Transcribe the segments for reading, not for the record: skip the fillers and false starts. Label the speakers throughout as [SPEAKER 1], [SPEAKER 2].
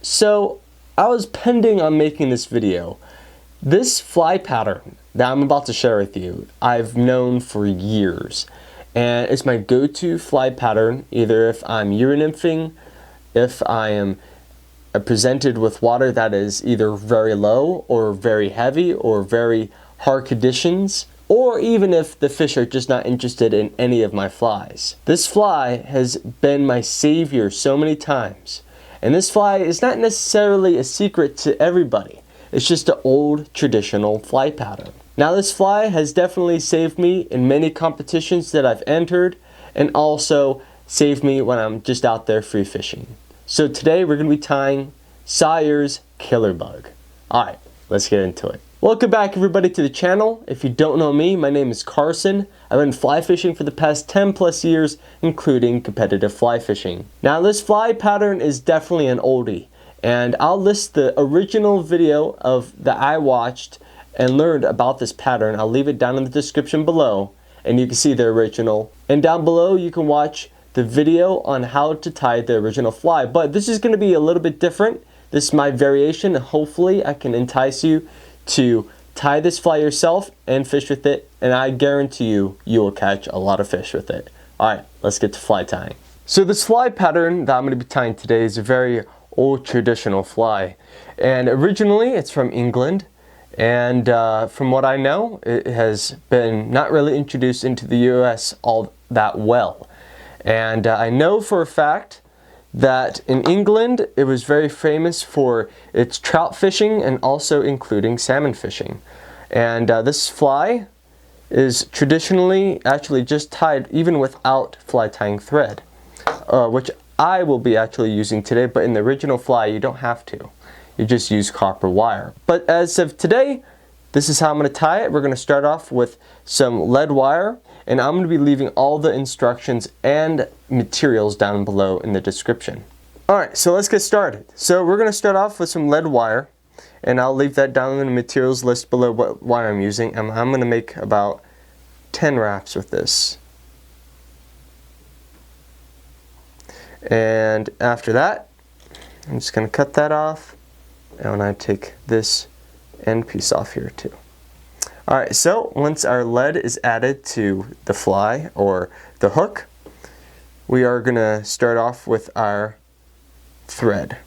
[SPEAKER 1] So I was pending on making this video. This fly pattern that I'm about to share with you, I've known for years. And it's my go-to fly pattern, either if I'm urinymphing, if I am presented with water that is either very low or very heavy or very hard conditions, or even if the fish are just not interested in any of my flies. This fly has been my savior so many times. And this fly is not necessarily a secret to everybody. It's just an old traditional fly pattern. Now this fly has definitely saved me in many competitions that I've entered, and also saved me when I'm just out there free fishing. So today we're going to be tying Sawyer's Killer Bug. Alright, let's get into it. Welcome back everybody to the channel. If you don't know me, my name is Carson. I've been fly fishing for the past 10 plus years, including competitive fly fishing. Now this fly pattern is definitely an oldie, and I'll list the original video that I watched and learned about this pattern. I'll leave it down in the description below, and you can see the original. And down below you can watch the video on how to tie the original fly. But this is going to be a little bit different. This is my variation, and hopefully I can entice you to tie this fly yourself and fish with it, and I guarantee you will catch a lot of fish with it. Alright, let's get to fly tying. So this fly pattern that I'm going to be tying today is a very old traditional fly, and originally it's from England, and from what I know, it has been not really introduced into the US all that well. And I know for a fact that in England it was very famous for its trout fishing and also including salmon fishing. And this fly is traditionally actually just tied even without fly tying thread, which I will be actually using today, but in the original fly you don't have to. You just use copper wire. But as of today, this is how I'm going to tie it. We're going to start off with some lead wire, and I'm going to be leaving all the instructions and materials down below in the description. Alright, so let's get started. So we're going to start off with some lead wire, and I'll leave that down in the materials list below what wire I'm using. I'm going to make about 10 wraps with this. And after that, I'm just going to cut that off, and I take this end piece off here too. Alright, so once our lead is added to the fly or the hook, we are going to start off with our thread.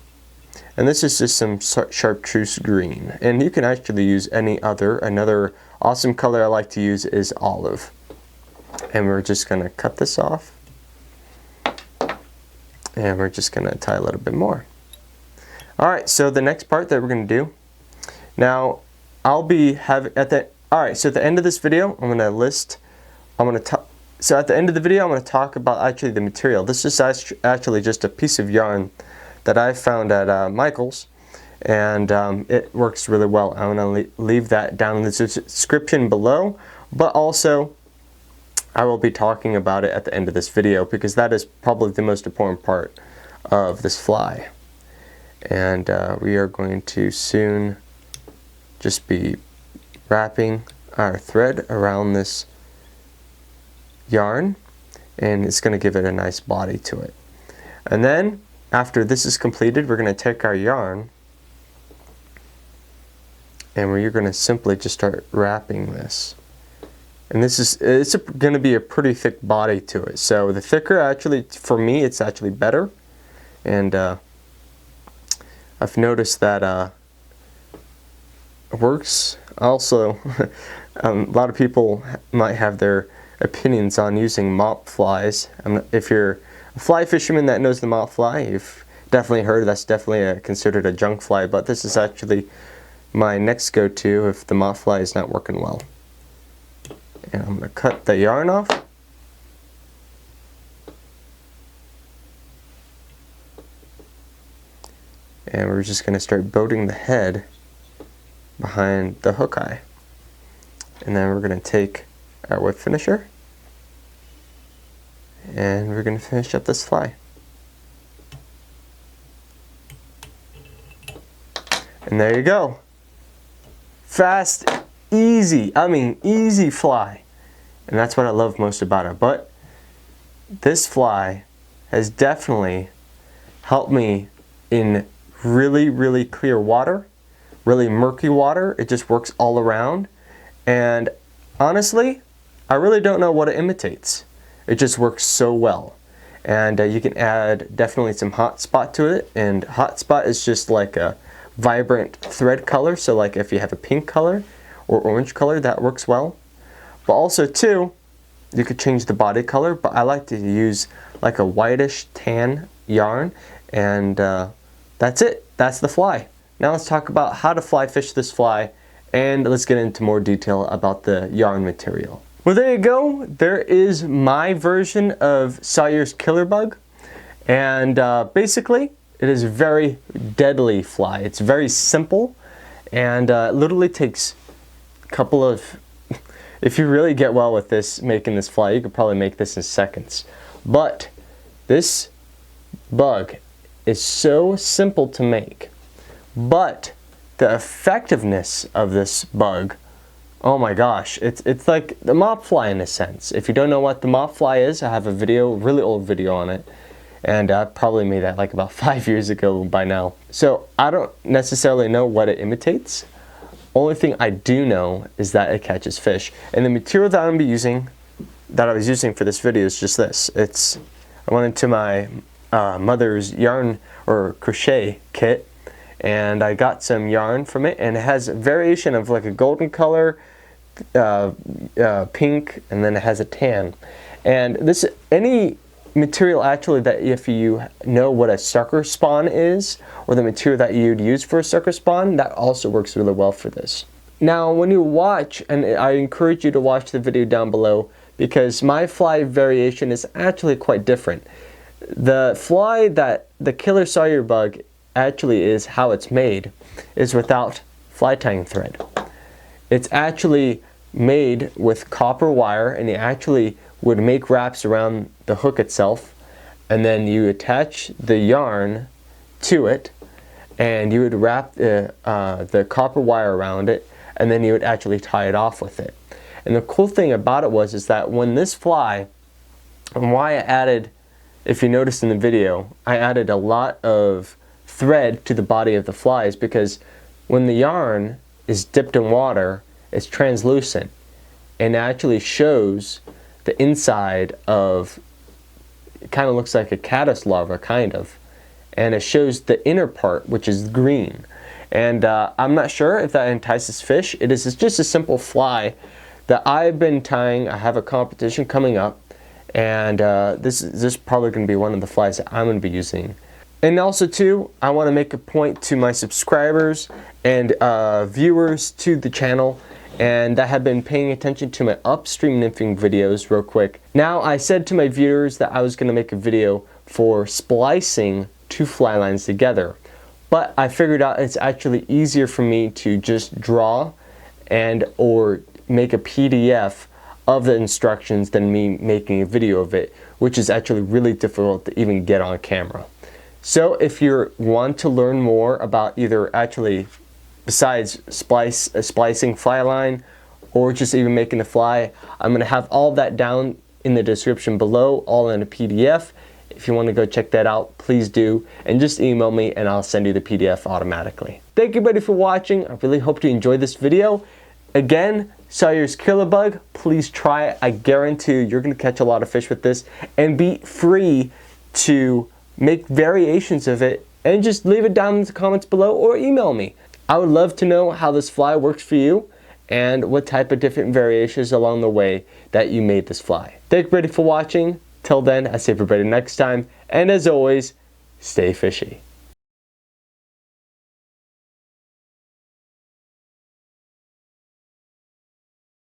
[SPEAKER 1] And this is just some Chartreuse green. And you can actually use any other. Another awesome color I like to use is olive. And we're just going to cut this off. And we're just going to tie a little bit more. Alright, so the next part that we're going to do. Now, I'll be having Alright, so at the end of this video, I'm going to so at the end of the video, I'm going to talk about actually the material. This is actually just a piece of yarn that I found at Michael's, and it works really well. I'm going to leave that down in the description below, but also I will be talking about it at the end of this video because that is probably the most important part of this fly. And we are going to soon just be wrapping our thread around this yarn, and it's going to give it a nice body to it. And then after this is completed, we're going to take our yarn and we're going to simply just start wrapping this. And it's going to be a pretty thick body to it. So the thicker, actually, for me, it's actually better. And I've noticed that it works. Also, a lot of people might have their opinions on using mop flies. If you're a fly fisherman that knows the mop fly, you've definitely heard that's definitely considered a junk fly, but this is actually my next go-to if the mop fly is not working well. And I'm going to cut the yarn off. And we're just going to start building the head behind the hook eye. And then we're going to take our whip finisher and we're going to finish up this fly. And there you go. Fast, easy, easy fly. And that's what I love most about it. But this fly has definitely helped me in really, really clear water, really murky water. It just works all around. And honestly, I really don't know what it imitates. It just works so well. And you can add definitely some hot spot to it. And hot spot is just like a vibrant thread color. So like if you have a pink color or orange color, that works well. But also too, you could change the body color, but I like to use like a whitish tan yarn, and that's it. That's the fly. Now let's talk about how to fly fish this fly, and let's get into more detail about the yarn material. Well, there you go. There is my version of Sawyer's killer bug, and basically it is a very deadly fly. It's very simple, and it literally takes a couple of, if you really get well with this, making this fly, you could probably make this in seconds. But this bug is so simple to make, but the effectiveness of this bug, oh my gosh, it's like the mop fly in a sense. If you don't know what the mop fly is, I have a video, really old video on it, and I probably made that like about 5 years ago by now. So I don't necessarily know what it imitates. Only thing I do know is that it catches fish. And the material that I'm using, that I was using for this video, is just this. I went into my mother's yarn or crochet kit, and I got some yarn from it, and it has a variation of like a golden color, pink, and then it has a tan. And this, any material actually that if you know what a sucker spawn is, or the material that you'd use for a sucker spawn, that also works really well for this. Now when you watch, and I encourage you to watch the video down below, because my fly variation is actually quite different. The fly that the killer Sawyer bug actually is, how it's made, is without fly tying thread. It's actually made with copper wire, and you actually would make wraps around the hook itself, and then you attach the yarn to it, and you would wrap the copper wire around it, and then you would actually tie it off with it. And the cool thing about it is that when this fly, and why I added, if you noticed in the video, I added a lot of thread to the body of the fly, is because when the yarn is dipped in water, it's translucent, and it actually shows the inside of, it kind of looks like a caddis larva, kind of, and it shows the inner part, which is green. And I'm not sure if that entices fish. It's just a simple fly that I've been tying. I have a competition coming up, and this is probably going to be one of the flies that I'm going to be using. And also too, I want to make a point to my subscribers and viewers to the channel, and that have been paying attention to my upstream nymphing videos real quick. Now, I said to my viewers that I was going to make a video for splicing two fly lines together, but I figured out it's actually easier for me to just draw and or make a PDF of the instructions than me making a video of it, which is actually really difficult to even get on camera. So if you want to learn more about either actually, besides splicing fly line, or just even making the fly, I'm going to have all that down in the description below, all in a PDF. If you want to go check that out, please do, and just email me and I'll send you the PDF automatically. Thank you, everybody, for watching. I really hope you enjoyed this video. Again, Sawyer's killer bug, please try it. I guarantee you're going to catch a lot of fish with this, and be free to make variations of it, and just leave it down in the comments below or email me. I would love to know how this fly works for you and what type of different variations along the way that you made this fly. Thank you, everybody, for watching. Till then, I see everybody next time, and as always, stay fishy.